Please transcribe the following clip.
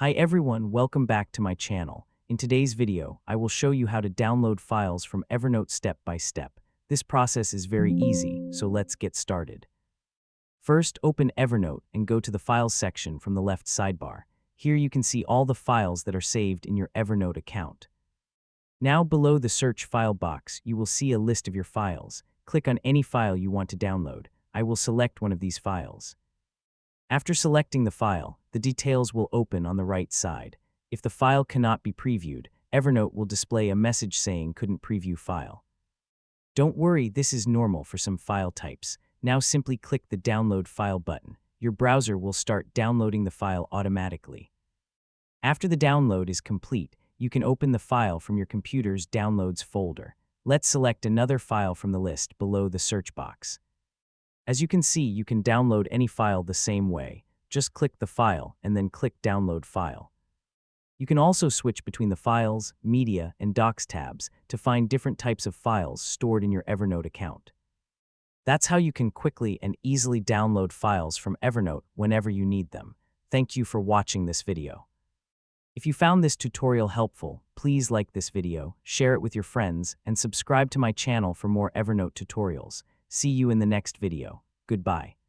Hi everyone, welcome back to my channel. In today's video, I will show you how to download files from Evernote step by step. This process is very easy, so let's get started. First, open Evernote and go to the Files section from the left sidebar. Here you can see all the files that are saved in your Evernote account. Now below the search file box, you will see a list of your files. Click on any file you want to download. I will select one of these files. After selecting the file, the details will open on the right side. If the file cannot be previewed, Evernote will display a message saying couldn't preview file. Don't worry, this is normal for some file types. Now simply click the Download File button. Your browser will start downloading the file automatically. After the download is complete, you can open the file from your computer's Downloads folder. Let's select another file from the list below the search box. As you can see, you can download any file the same way. Just click the file and then click Download File. You can also switch between the Files, Media, and Docs tabs to find different types of files stored in your Evernote account. That's how you can quickly and easily download files from Evernote whenever you need them. Thank you for watching this video. If you found this tutorial helpful, please like this video, share it with your friends, and subscribe to my channel for more Evernote tutorials. See you in the next video. Goodbye.